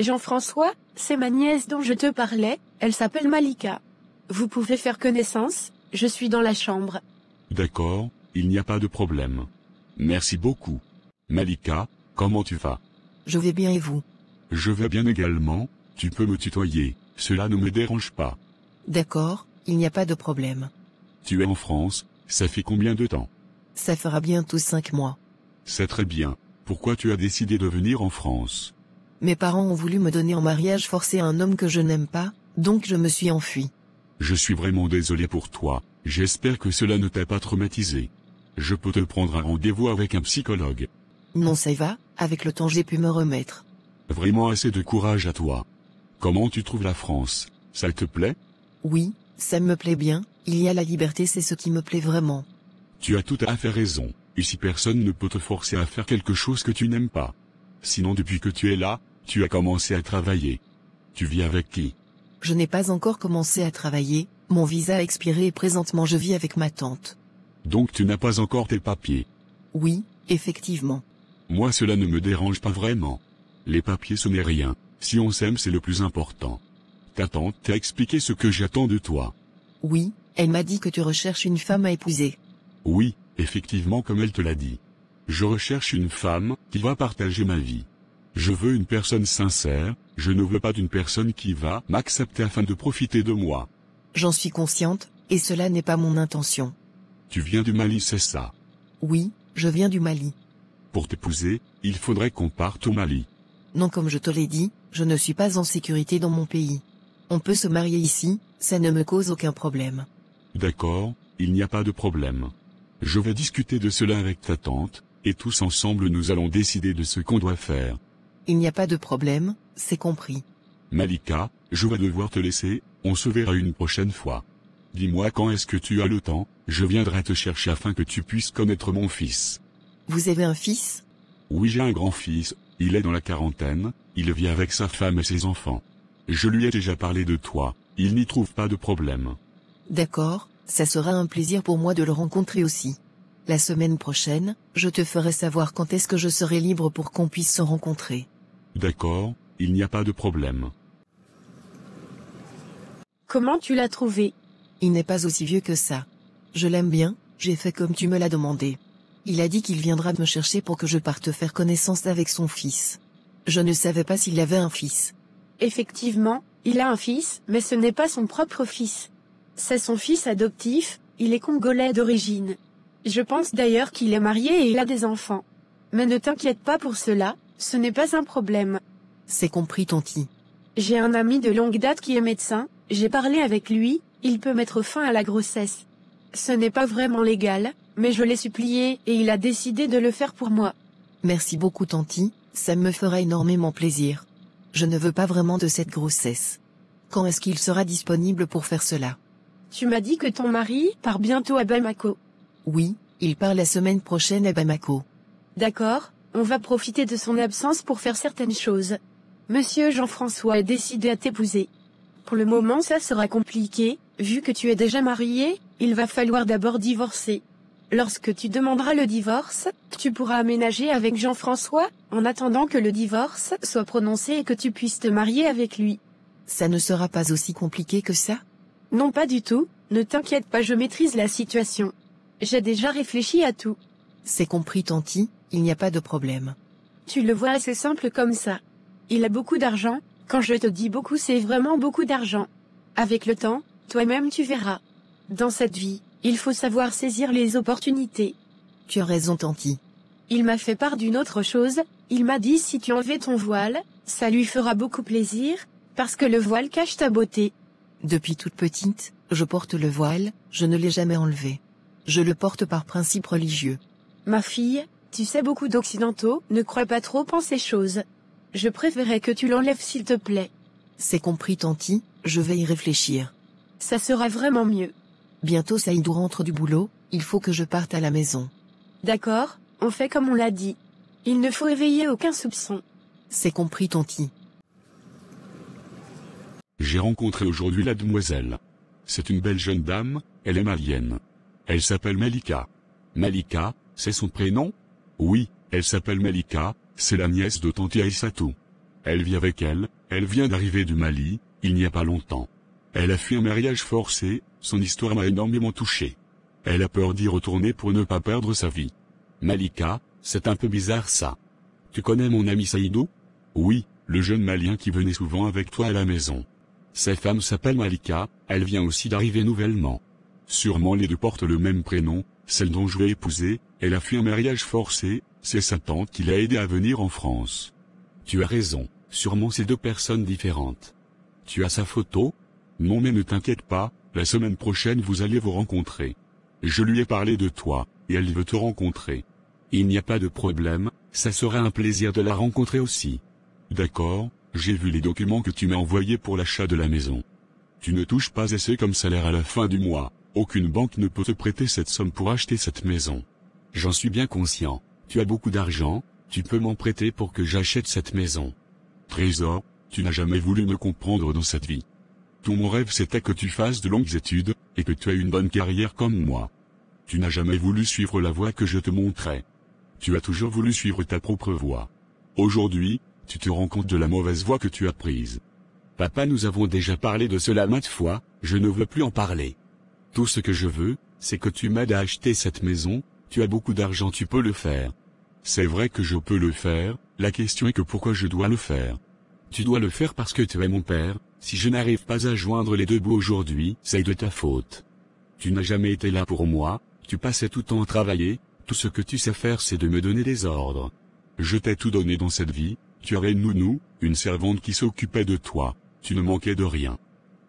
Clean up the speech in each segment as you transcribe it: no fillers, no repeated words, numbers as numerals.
Jean-François, c'est ma nièce dont je te parlais, elle s'appelle Malika. Vous pouvez faire connaissance, je suis dans la chambre. D'accord, il n'y a pas de problème. Merci beaucoup. Malika, comment tu vas? Je vais bien et vous? Je vais bien également, tu peux me tutoyer, cela ne me dérange pas. D'accord, il n'y a pas de problème. Tu es en France, ça fait combien de temps? Ça fera bientôt 5 mois. C'est très bien, pourquoi tu as décidé de venir en France? Mes parents ont voulu me donner en mariage forcé à un homme que je n'aime pas, donc je me suis enfui. Je suis vraiment désolé pour toi, j'espère que cela ne t'a pas traumatisé. Je peux te prendre un rendez-vous avec un psychologue. Non, ça va, avec le temps j'ai pu me remettre. Vraiment assez de courage à toi. Comment tu trouves la France? Ça te plaît? Oui, ça me plaît bien, il y a la liberté, c'est ce qui me plaît vraiment. Tu as tout à fait raison, ici personne ne peut te forcer à faire quelque chose que tu n'aimes pas. Sinon depuis que tu es là, tu as commencé à travailler. Tu vis avec qui? Je n'ai pas encore commencé à travailler, mon visa a expiré et présentement je vis avec ma tante. Donc tu n'as pas encore tes papiers? Oui, effectivement. Moi cela ne me dérange pas vraiment. Les papiers ce n'est rien, si on s'aime c'est le plus important. Ta tante t'a expliqué ce que j'attends de toi? Oui, elle m'a dit que tu recherches une femme à épouser. Oui, effectivement comme elle te l'a dit. Je recherche une femme qui va partager ma vie. Je veux une personne sincère, je ne veux pas d'une personne qui va m'accepter afin de profiter de moi. J'en suis consciente, et cela n'est pas mon intention. Tu viens du Mali, c'est ça? Oui, je viens du Mali. Pour t'épouser, il faudrait qu'on parte au Mali. Non, comme je te l'ai dit, je ne suis pas en sécurité dans mon pays. On peut se marier ici, ça ne me cause aucun problème. D'accord, il n'y a pas de problème. Je vais discuter de cela avec ta tante, et tous ensemble nous allons décider de ce qu'on doit faire. Il n'y a pas de problème, c'est compris. Malika, je vais devoir te laisser, on se verra une prochaine fois. Dis-moi quand est-ce que tu as le temps, je viendrai te chercher afin que tu puisses connaître mon fils. Vous avez un fils? Oui, j'ai un grand-fils, il est dans la quarantaine, il vit avec sa femme et ses enfants. Je lui ai déjà parlé de toi, il n'y trouve pas de problème. D'accord, ça sera un plaisir pour moi de le rencontrer aussi. La semaine prochaine, je te ferai savoir quand est-ce que je serai libre pour qu'on puisse se rencontrer. D'accord, il n'y a pas de problème. Comment tu l'as trouvé? Il n'est pas aussi vieux que ça. Je l'aime bien, j'ai fait comme tu me l'as demandé. Il a dit qu'il viendra me chercher pour que je parte faire connaissance avec son fils. Je ne savais pas s'il avait un fils. Effectivement, il a un fils, mais ce n'est pas son propre fils. C'est son fils adoptif, il est congolais d'origine. Je pense d'ailleurs qu'il est marié et il a des enfants. Mais ne t'inquiète pas pour cela, ce n'est pas un problème. C'est compris, tonti. J'ai un ami de longue date qui est médecin, j'ai parlé avec lui, il peut mettre fin à la grossesse. Ce n'est pas vraiment légal, mais je l'ai supplié et il a décidé de le faire pour moi. Merci beaucoup, tanti, ça me fera énormément plaisir. Je ne veux pas vraiment de cette grossesse. Quand est-ce qu'il sera disponible pour faire cela? Tu m'as dit que ton mari part bientôt à Bamako. Oui, il part la semaine prochaine à Bamako. D'accord, on va profiter de son absence pour faire certaines choses. Monsieur Jean-François est décidé à t'épouser. Pour le moment ça sera compliqué, vu que tu es déjà marié, il va falloir d'abord divorcer. Lorsque tu demanderas le divorce, tu pourras aménager avec Jean-François, en attendant que le divorce soit prononcé et que tu puisses te marier avec lui. Ça ne sera pas aussi compliqué que ça? Non, pas du tout, ne t'inquiète pas, je maîtrise la situation. J'ai déjà réfléchi à tout. C'est compris, tanti, il n'y a pas de problème. Tu le vois assez simple comme ça. Il a beaucoup d'argent, quand je te dis beaucoup c'est vraiment beaucoup d'argent. Avec le temps, toi-même tu verras. Dans cette vie, il faut savoir saisir les opportunités. Tu as raison, tanti. Il m'a fait part d'une autre chose, il m'a dit si tu enlevais ton voile, ça lui fera beaucoup plaisir, parce que le voile cache ta beauté. Depuis toute petite, je porte le voile, je ne l'ai jamais enlevé. Je le porte par principe religieux. Ma fille, tu sais beaucoup d'occidentaux ne croient pas trop en ces choses. Je préférais que tu l'enlèves s'il te plaît. C'est compris, tanti, je vais y réfléchir. Ça sera vraiment mieux. Bientôt Saïdou rentre du boulot, il faut que je parte à la maison. D'accord, on fait comme on l'a dit. Il ne faut éveiller aucun soupçon. C'est compris, tanti. J'ai rencontré aujourd'hui la demoiselle. C'est une belle jeune dame, elle est malienne. Elle s'appelle Malika. Malika, c'est son prénom? Oui, elle s'appelle Malika, c'est la nièce de Tanti Aïssatou. Elle vit avec elle vient d'arriver du Mali, il n'y a pas longtemps. Elle a fui un mariage forcé, son histoire m'a énormément touché. Elle a peur d'y retourner pour ne pas perdre sa vie. Malika, c'est un peu bizarre ça. Tu connais mon ami Saïdou? Oui, le jeune Malien qui venait souvent avec toi à la maison. Sa femme s'appelle Malika, elle vient aussi d'arriver nouvellement. Sûrement les deux portent le même prénom, celle dont je vais épouser, elle a fui un mariage forcé, c'est sa tante qui l'a aidé à venir en France. Tu as raison, sûrement c'est deux personnes différentes. Tu as sa photo? Non mais ne t'inquiète pas, la semaine prochaine vous allez vous rencontrer. Je lui ai parlé de toi, et elle veut te rencontrer. Il n'y a pas de problème, ça sera un plaisir de la rencontrer aussi. D'accord, j'ai vu les documents que tu m'as envoyés pour l'achat de la maison. Tu ne touches pas assez comme salaire à la fin du mois, aucune banque ne peut te prêter cette somme pour acheter cette maison. J'en suis bien conscient, tu as beaucoup d'argent, tu peux m'en prêter pour que j'achète cette maison. Trésor, tu n'as jamais voulu me comprendre dans cette vie. Tout mon rêve c'était que tu fasses de longues études, et que tu aies une bonne carrière comme moi. Tu n'as jamais voulu suivre la voie que je te montrais. Tu as toujours voulu suivre ta propre voie. Aujourd'hui, tu te rends compte de la mauvaise voie que tu as prise. Papa, nous avons déjà parlé de cela maintes fois, je ne veux plus en parler. Tout ce que je veux, c'est que tu m'aides à acheter cette maison, tu as beaucoup d'argent, tu peux le faire. C'est vrai que je peux le faire, la question est que pourquoi je dois le faire. Tu dois le faire parce que tu es mon père, si je n'arrive pas à joindre les deux bouts aujourd'hui, c'est de ta faute. Tu n'as jamais été là pour moi, tu passais tout le temps à travailler, tout ce que tu sais faire c'est de me donner des ordres. Je t'ai tout donné dans cette vie, tu avais une nounou, une servante qui s'occupait de toi, tu ne manquais de rien.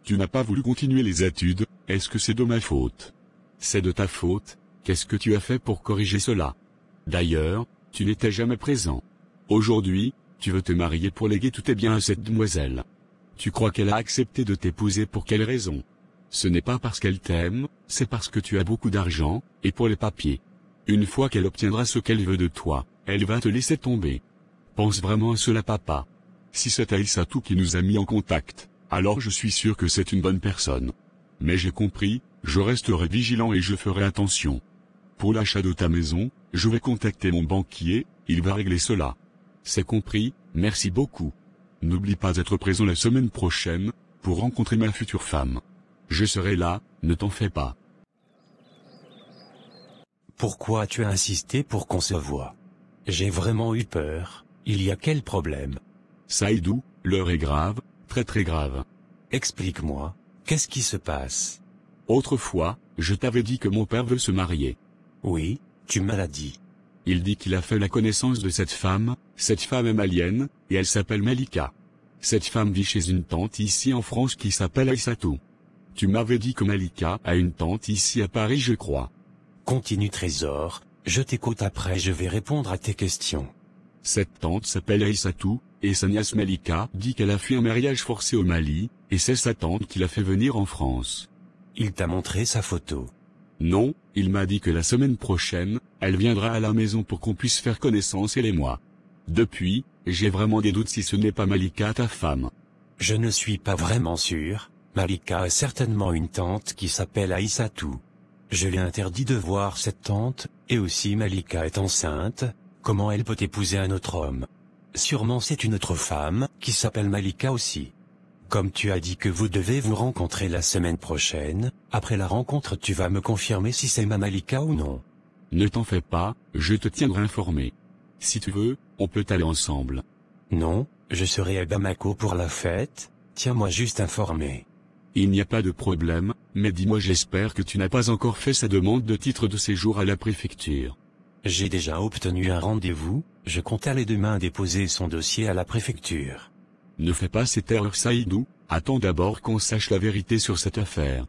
Tu n'as pas voulu continuer les études, est-ce que c'est de ma faute? C'est de ta faute, qu'est-ce que tu as fait pour corriger cela? D'ailleurs, tu n'étais jamais présent. Aujourd'hui, tu veux te marier pour léguer tous tes biens à cette demoiselle. Tu crois qu'elle a accepté de t'épouser pour quelle raison? Ce n'est pas parce qu'elle t'aime, c'est parce que tu as beaucoup d'argent, et pour les papiers. Une fois qu'elle obtiendra ce qu'elle veut de toi, elle va te laisser tomber. Pense vraiment à cela, papa. Si c'est Aïssatou qui nous a mis en contact, alors je suis sûr que c'est une bonne personne. Mais j'ai compris, je resterai vigilant et je ferai attention. Pour l'achat de ta maison, je vais contacter mon banquier, il va régler cela. C'est compris, merci beaucoup. N'oublie pas d'être présent la semaine prochaine, pour rencontrer ma future femme. Je serai là, ne t'en fais pas. Pourquoi tu as insisté pour qu'on se voie? J'ai vraiment eu peur, il y a quel problème? Saïdou, l'heure est grave, très très grave. Explique-moi, qu'est-ce qui se passe? Autrefois, je t'avais dit que mon père veut se marier. Oui, tu me l'as dit. Il dit qu'il a fait la connaissance de cette femme est malienne, et elle s'appelle Malika. Cette femme vit chez une tante ici en France qui s'appelle Aïssatou. Tu m'avais dit que Malika a une tante ici à Paris, je crois. Continue, Trésor, je t'écoute, après je vais répondre à tes questions. Cette tante s'appelle Aïssatou, et sa nièce Malika dit qu'elle a fui un mariage forcé au Mali, et c'est sa tante qui l'a fait venir en France. Il t'a montré sa photo? Non, il m'a dit que la semaine prochaine, elle viendra à la maison pour qu'on puisse faire connaissance, elle et moi. Depuis, j'ai vraiment des doutes si ce n'est pas Malika, ta femme. Je ne suis pas vraiment sûr, Malika a certainement une tante qui s'appelle Aïssatou. Je lui ai interdit de voir cette tante, et aussi Malika est enceinte, comment elle peut épouser un autre homme? Sûrement c'est une autre femme, qui s'appelle Malika aussi. Comme tu as dit que vous devez vous rencontrer la semaine prochaine, après la rencontre tu vas me confirmer si c'est ma Malika ou non. Ne t'en fais pas, je te tiendrai informé. Si tu veux, on peut aller ensemble. Non, je serai à Bamako pour la fête, tiens-moi juste informé. Il n'y a pas de problème, mais dis-moi, j'espère que tu n'as pas encore fait sa demande de titre de séjour à la préfecture. J'ai déjà obtenu un rendez-vous, je compte aller demain déposer son dossier à la préfecture. Ne fais pas cette erreur, Saïdou, attends d'abord qu'on sache la vérité sur cette affaire.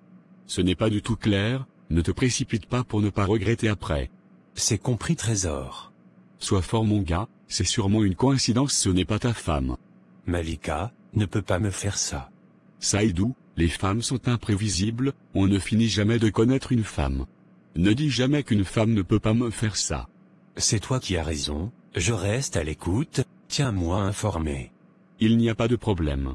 Ce n'est pas du tout clair, ne te précipite pas pour ne pas regretter après. C'est compris, Trésor. Sois fort mon gars, c'est sûrement une coïncidence, ce n'est pas ta femme. Malika ne peut pas me faire ça. Saïdou, les femmes sont imprévisibles, on ne finit jamais de connaître une femme. Ne dis jamais qu'une femme ne peut pas me faire ça. C'est toi qui as raison, je reste à l'écoute, tiens-moi informé. Il n'y a pas de problème.